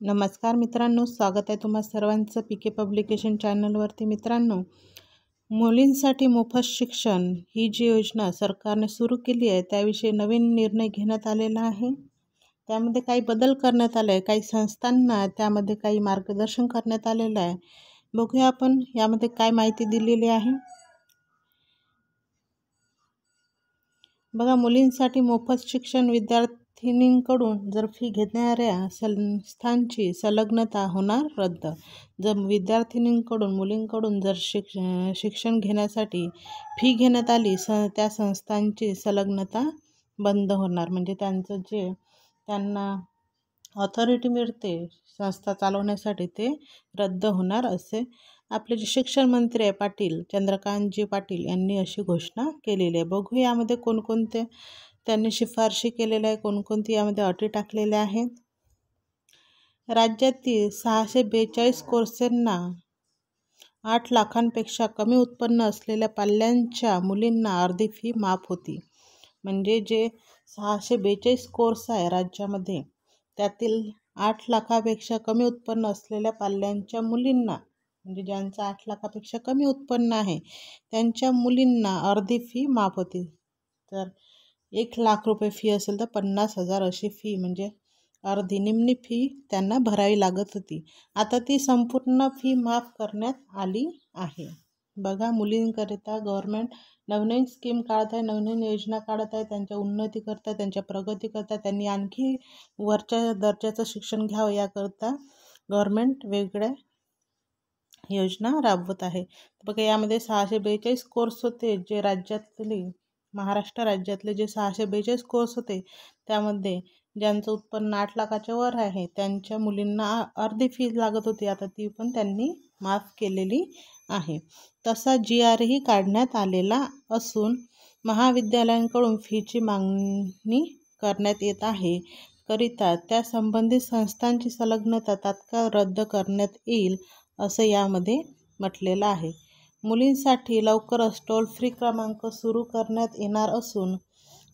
नमस्कार मित्रांनो, स्वागत आहे तुम्हा सर्वांचं पीके पब्लिकेशन चॅनलवरती. मित्रांनो, मुलींसाठी मोफत शिक्षण ही जी योजना सरकारने सुरू केली आहे त्याविषयी नवीन निर्णय घेण्यात आलेला आहे. त्यामध्ये काही बदल करण्यात आले आहे, काही संस्थांना त्यामध्ये काही मार्गदर्शन करण्यात आलेलं आहे. बघूया आपण यामध्ये काय माहिती दिलेली आहे. बघा, मुलींसाठी मोफत शिक्षण विद्यार्थिनींकडून जर फी घेणाऱ्या संस्थांची संलग्नता होणार रद्द. जर विद्यार्थिनींकडून मुलींकडून जर शिक्षण घेण्यासाठी फी घेण्यात आली त्या संस्थांची संलग्नता बंद होणार. म्हणजे त्यांचं जे त्यांना ऑथॉरिटी मिळते संस्था चालवण्यासाठी ते रद्द होणार असे आपले जे शिक्षण मंत्री आहे पाटील, चंद्रकांतजी पाटील यांनी अशी घोषणा केलेली आहे. बघू यामध्ये कोणकोणते त्यांनी शिफारशी केलेल्या आहे, कोणकोणती यामध्ये अटी टाकलेल्या आहेत. राज्यातील 642 कोर्सेसना 8 लाखांपेक्षा कमी उत्पन्न असलेल्या पाल्यांच्या मुलींना अर्धी फी माफ होती. म्हणजे जे 642 कोर्स आहे राज्यामध्ये त्यातील 8 लाखापेक्षा कमी उत्पन्न असलेल्या पाल्यांच्या मुलींना, म्हणजे ज्यांचं 8 लाखापेक्षा कमी उत्पन्न आहे त्यांच्या मुलींना अर्धी फी माफ होती. तर 1 लाख रुपये फी असेल तर 50,000 अशी फी, म्हणजे अर्धी निम्नी फी त्यांना भरावी लागत होती. आता ती संपूर्ण फी माफ करण्यात आली आहे. बघा, मुलींकरिता गव्हर्नमेंट नवनवीन स्कीम काढत आहे, नवनवीन योजना काढत आहे. त्यांच्या उन्नती करता, त्यांच्या प्रगती करता, त्यांनी आणखी वरच्या दर्जाचं शिक्षण घ्यावं याकरता गव्हर्नमेंट वेगळ्या योजना राबवत आहे. बघा, यामध्ये 642 कोर्स होते जे राज्यातले, महाराष्ट्र राज्यातले जे 642 कोर्स होते त्यामध्ये ज्यांचं उत्पन्न 8 लाखाच्या वर आहे त्यांच्या मुलींना अर्धी फी लागत होती. आता ती पण त्यांनी माफ केलेली आहे. तसा GR ही काढण्यात आलेला असून महाविद्यालयांकडून फीची मागणी करण्यात येत आहे करिता त्या संबंधित संस्थांची संलग्नता तात्काळ रद्द करण्यात येईल असं यामध्ये म्हटलेलं आहे. मुलींसाठी लवकरच टोल फ्री क्रमांक सुरू करण्यात येणार असून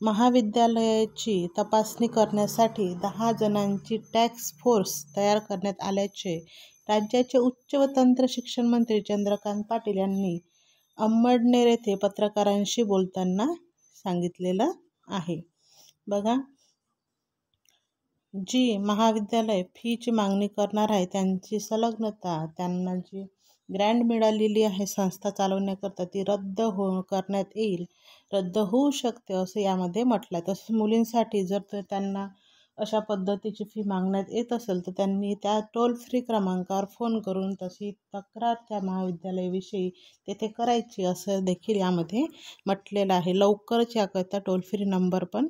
महाविद्यालयाची तपासणी करण्यासाठी 10 जणांची टास्क फोर्स तयार करण्यात आल्याचे राज्याचे उच्च व तंत्र शिक्षण मंत्री चंद्रकांत पाटील यांनी अंमळनेर येथे पत्रकारांशी बोलताना सांगितलेलं आहे. बघा, जी महाविद्यालय फीची मागणी करणार आहे त्यांची संलग्नता, त्यांना जी ग्रँट मिळालेली आहे संस्था चालवण्याकरता ती रद्द करण्यात येईल, रद्द होऊ शकते असं यामध्ये म्हटलं आहे. तसंच मुलींसाठी जर त्यांना अशा पद्धतीची फी मागण्यात येत असेल तर त्यांनी त्या टोल फ्री क्रमांकावर फोन करून तशी तक्रार त्या महाविद्यालयाविषयी तेथे करायची असं देखील यामध्ये म्हटलेलं आहे. लवकरच याकरता टोल फ्री नंबर पण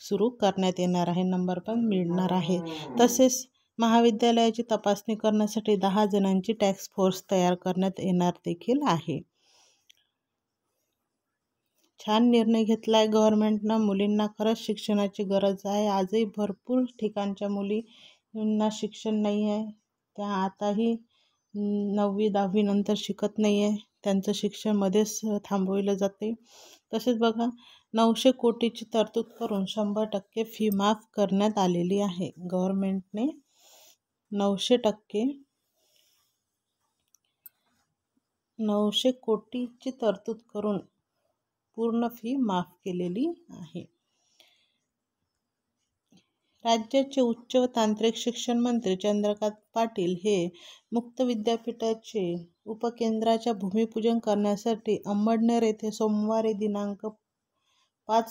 सुरू करण्यात येणार आहे, नंबर पण मिळणार आहे. तसेच महाविद्यालयाची तपासणी करण्यासाठी 10 जणांची टास्क फोर्स तयार करण्यात येणार देखील आहे. छान निर्णय घेतला आहे गव्हर्नमेंटनं. मुलींना खरंच शिक्षणाची गरज आहे. आजही भरपूर ठिकाणच्या मुलींना शिक्षण नाही आहे, त्या आताही 9वी 10वी नंतर शिकत नाही आहे, त्यांचं शिक्षण मध्येच थांबवलं जाते. तसेच बघा, 900 कोटीची तरतूद करून 100% फी माफ करण्यात आलेली आहे. गव्हर्नमेंटने 900 कोटीची तरतूद करून पूर्ण फी माफ केलेली आहे. राज्याचे उच्च व तांत्रिक शिक्षण मंत्री चंद्रकांत पाटील हे मुक्त विद्यापीठाचे उपकेंद्राच्या भूमिपूजन करण्यासाठी अंमळनेर येथे सोमवारी दिनांक 5,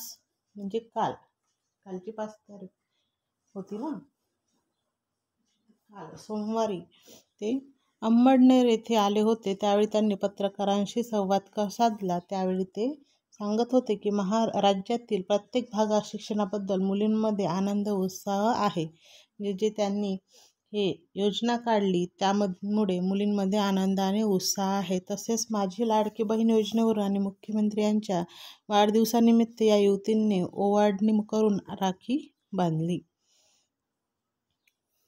म्हणजे कालची 5 तारीख होती ना, काल सोमवारी ते अंमळनेर येथे आले होते. त्यावेळी त्यांनी पत्रकारांशी संवाद साधला. त्यावेळी ते सांगत होते की राज्यातील प्रत्येक भागात शिक्षणाबद्दल मुलींमध्ये आनंद उत्साह आहे. म्हणजे जे त्यांनी हे योजना काढली त्यामुळे मुलींमध्ये आनंद आणि उत्साह आहे. तसेच माझी लाडकी बहीण योजनेवरून आणि मुख्यमंत्री यांच्या वाढदिवसानिमित्त या युवतींनी ओवाळणी करून राखी बांधली.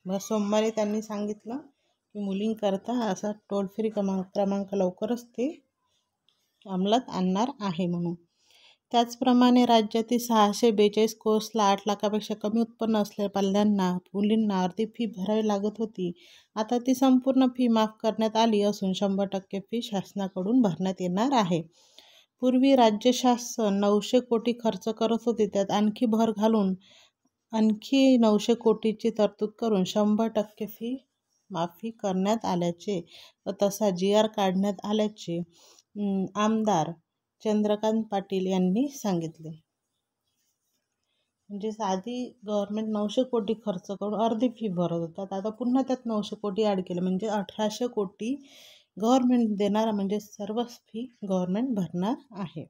सोमवारी त्यांनी सांगितलं की मुलींकरता असा टोल फ्री क्रमांक लवकरच ते अंमलात आणणार आहे म्हणून. त्याचप्रमाणे राज्यातील 642 कोर्सला 8 लाखापेक्षा कमी उत्पन्न असलेल्या पाल्यांना मुलींना अर्धी फी भरावी लागत होती. आता ती संपूर्ण फी माफ करण्यात आली असून 100% फी शासनाकडून भरण्यात येणार आहे. पूर्वी राज्य शासन 900 कोटी खर्च करत होते, त्यात आणखी भर घालून आणखी 900 कोटीची तरतूद करून 100% फी माफी करण्यात आल्याचे व तसा GR काढण्यात आल्याचे आमदार चंद्रकांत पाटील यांनी सांगितले. म्हणजे आधी गव्हर्नमेंट 900 कोटी खर्च करून अर्धी फी भरत होतात, आता पुन्हा त्यात 900 कोटी ॲड केले, म्हणजे 1800 कोटी गव्हर्नमेंट देणार, म्हणजे सर्व फी गव्हर्नमेंट भरणार आहे.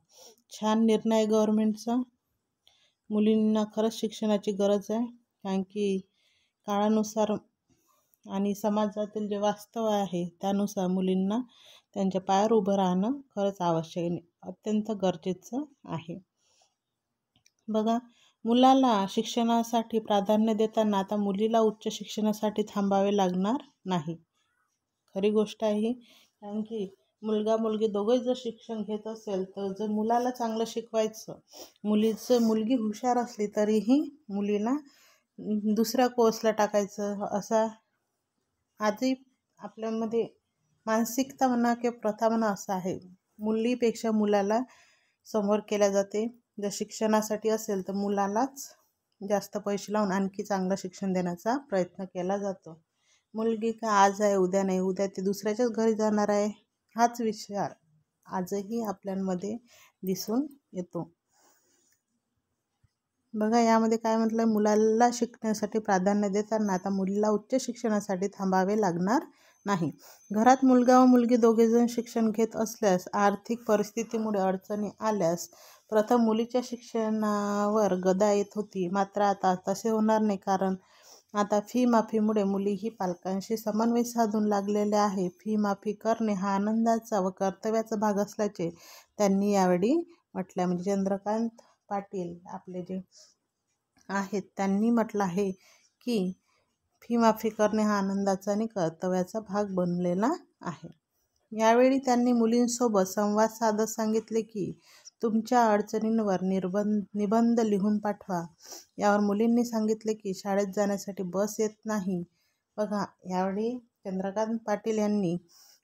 छान निर्णय गव्हर्नमेंटचा. मुलींना खरंच शिक्षणाची गरज आहे, कारण की काळानुसार आणि समाजातील जे वास्तव आहे त्यानुसार मुलींना त्यांच्या पायावर उभं राहणं खरंच आवश्यक आहे, अत्यंत गरजेचं आहे. बघा, मुलाला शिक्षणासाठी प्राधान्य देताना आता मुलीला उच्च शिक्षणासाठी थांबावे लागणार नाही. खरी गोष्ट आहे ही, कारण की मुलगा मुलगी दोघंही जर शिक्षण घेत असेल तर जर मुलाला चांगलं शिकवायचं, मुलगी हुशार असली तरीही मुलीला दुसऱ्या कोर्सला टाकायचं, असा आजही आपल्यामध्ये मानसिकता म्हणा किंवा प्रथा म्हणा असं आहे. मुलीपेक्षा मुलाला समोर केल्या जाते. जर शिक्षणासाठी असेल तर मुलालाच जास्त पैसे लावून आणखी चांगलं शिक्षण देण्याचा प्रयत्न केला जातो. मुलगी का आज आहे उद्या नाही, उद्या ती दुसऱ्याच्याच घरी जाणार आहे, हाच विचार आजही आपल्यामध्ये दिसून येतो. बघा, यामध्ये काय म्हटलं, मुलाला शिकण्यासाठी प्राधान्य देताना आता मुलीला उच्च शिक्षणासाठी थांबावे लागणार नाही. घरात मुलगा व मुलगी दोघेजण शिक्षण घेत असल्यास आर्थिक परिस्थितीमुळे अडचणी आल्यास प्रथम मुलीच्या शिक्षणावर गदा येत होती, मात्र आता तसे होणार नाही, कारण आता फी माफीमुळे मुलीही पालकांशी समन्वय साधून लागलेल्या आहे. फी माफी करणे हा आनंदाचा व कर्तव्याचा भाग असल्याचे त्यांनी यावेळी म्हटलं. म्हणजे चंद्रकांत पाटील आपले जे आहेत त्यांनी म्हटलं आहे की फी माफी करणे हा आनंदाचा आणि कर्तव्याचा भाग बनलेला आहे. यावेळी त्यांनी मुलींसोबत संवाद साधत सांगितले की तुमच्या अडचणींवर निबंध लिहून पाठवा. यावर मुलींनी सांगितले की शाळेत जाण्यासाठी बस येत नाही. बघा, यावेळी चंद्रकांत पाटील यांनी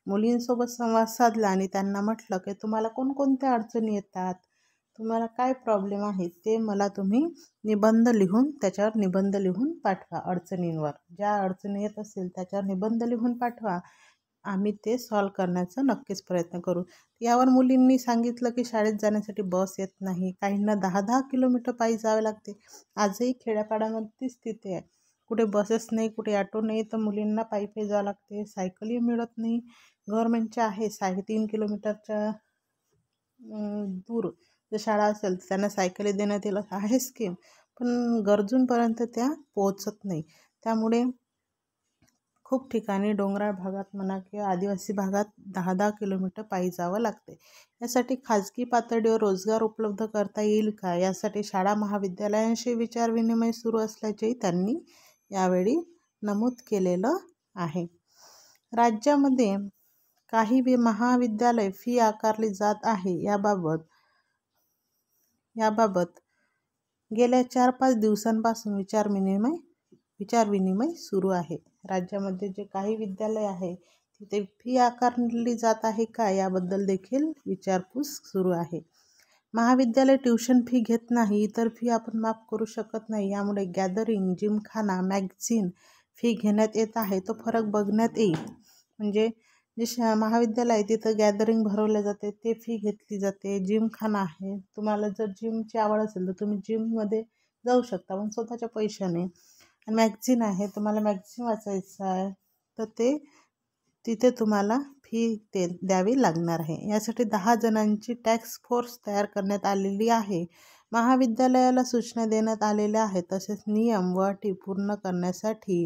मुलींसोबत संवाद साधला आणि त्यांना म्हटलं की तुम्हाला कोणकोणत्या अडचणी येतात, तुम्हाला काय प्रॉब्लेम आहे ते मला तुम्ही त्याच्यावर निबंध लिहून पाठवा. अडचणींवर ज्या अडचणी येत असेल त्याच्यावर निबंध लिहून पाठवा, आम्ही ते सॉल्व करण्याचा नक्कीच प्रयत्न करू. यावर मुलींनी सांगितलं की शाळेत जाण्यासाठी बस येत नाही, काहींना 10-10 किलोमीटर पायी जावे लागते. आजही खेड्यापाड्यामध्ये ती स्थिती आहे, कुठे बसेस नाही, कुठे ऑटो नाही, तर मुलींना पायी पायी जावं लागते. सायकलही मिळत नाही. गव्हर्नमेंटच्या आहे 3.5 किलोमीटरच्या दूर जर शाळा असेल तर त्यांना सायकली देण्यात येईल आहे स्कीम, पण गरजूंपर्यंत त्या पोहोचत नाही. त्यामुळे खूप ठिकाणी डोंगराळ भागात म्हणा किंवा आदिवासी भागात 10-10 किलोमीटर पायी जावं लागते. यासाठी खाजगी पातळीवर रोजगार उपलब्ध करता येईल का, यासाठी शाळा महाविद्यालयांशी विचारविनिमय सुरू असल्याचेही त्यांनी यावेळी नमूद केलेलं आहे. राज्यामध्ये काही महाविद्यालय फी आकारली जात आहे, याबाबत गेल्या 4-5 दिवसांपासून विचारविनिमय सुरू आहे. राज्यामध्ये जे काही विद्यालय आहे तिथे फी आकारली जात आहे का, याबद्दल देखील विचारपूस सुरू आहे. महाविद्यालय ट्युशन फी घेत नाही, इतर फी आपण माफ करू शकत नाही. यामुळे गॅदरिंग, जिमखाना, मॅगझिन फी घेण्यात येत आहे, तो फरक बघण्यात येईल. म्हणजे जे महाविद्यालय आहे तिथं गॅदरिंग भरवले जाते, ते फी घेतली जाते. जिमखाना आहे, तुम्हाला जर जिमची आवड असेल तर तुम्ही जिममध्ये जाऊ शकता, पण स्वतःच्या पैशाने. आणि मॅगझिन आहे, तुम्हाला मॅगझिन वाचायचं आहे तर तिथे तुम्हाला फी द्यावी लागणार आहे. यासाठी 10 जणांची टास्क फोर्स तयार करण्यात आलेली आहे. महाविद्यालयाला सूचना देण्यात आलेल्या आहेत. तसेच नियम व अटी पूर्ण करण्यासाठी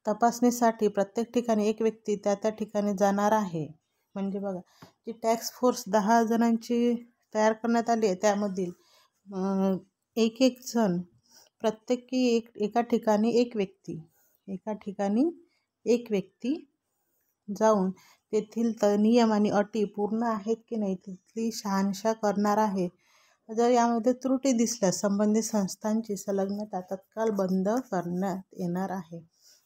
तपासणीसाठी प्रत्येक ठिकाणी एक व्यक्ती त्या ठिकाणी जाणार आहे. म्हणजे बघा, जी टास्क फोर्स 10 जणांची तयार करण्यात आली आहे त्यामधील एक जण प्रत्येकी एका ठिकाणी एक व्यक्ती जाऊन तेथील नियम आणि अटी पूर्ण आहेत की नाही तिथली शहानिशा करणार आहे. जर यामध्ये त्रुटी दिसल्यास संबंधित संस्थांची संलग्नता तत्काळ बंद करण्यात येणार आहे.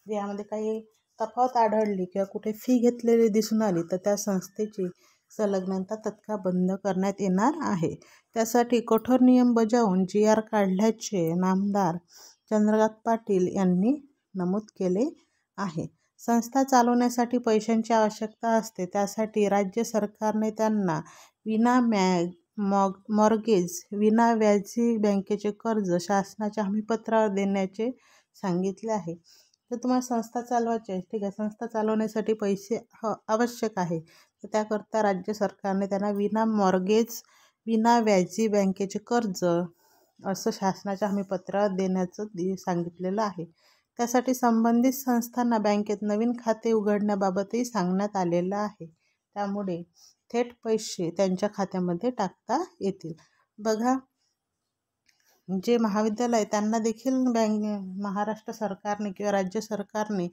जर यामध्ये काही तफावत आढळली किंवा कुठे फी घेतलेली दिसून आली तर त्या संस्थेची संलग्नता तत्काळ बंद करण्यात येणार आहे. त्यासाठी कठोर नियम बजावून GR काढल्याचे नामदार चंद्रकांत पाटील यांनी नमूद केले आहे. संस्था चालवण्यासाठी पैशांची आवश्यकता असते. त्यासाठी राज्य सरकारने त्यांना मॉर्गेज विना व्याजी बँकेचे कर्ज शासनाच्या हमीपत्रावर देण्याचे सांगितले आहे. जर तुम्हाला संस्था चालवायची आहे, ठीक आहे, संस्था चालवण्यासाठी पैसे आवश्यक आहे, तर त्याकरता राज्य सरकारने त्यांना विना व्याजी बँकेचे कर्ज असं शासनाच्या हमीपत्रावर देण्याचं सांगितलेलं आहे. त्यासाठी संबंधित संस्थांना बँकेत नवीन खाते उघडण्याबाबतही सांगण्यात आलेलं आहे. त्यामुळे थेट पैसे त्यांच्या खात्यामध्ये टाकता येतील. बघा, जे महाविद्यालय त्यांना देखील महाराष्ट्र सरकारने किंवा राज्य सरकारने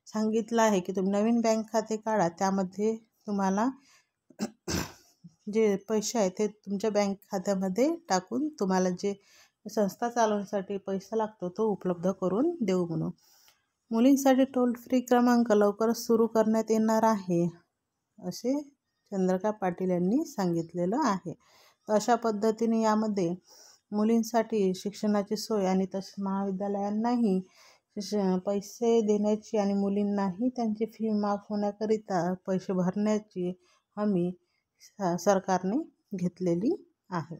सांगितलं आहे की तुम्ही नवीन बँक खाते काढा, त्यामध्ये तुम्हाला जे पैसे आहेत ते तुमच्या बँक खात्यामध्ये टाकून तुम्हाला जे संस्था चालवण्यासाठी पैसा लागतो तो उपलब्ध करून देऊ म्हणून. मुलींसाठी टोल फ्री क्रमांक लवकरच सुरू करण्यात येणार आहे असे चंद्रकांत पाटील यांनी सांगितलेलं आहे. तर अशा पद्धतीने यामध्ये मुलींसाठी शिक्षणाची सोय आणि तसेच महाविद्यालयांनाही पैसे देण्याची आणि मुलींनाही त्यांची फी माफ होण्याकरिता पैसे भरण्याची हमी सरकारने घेतलेली आहे.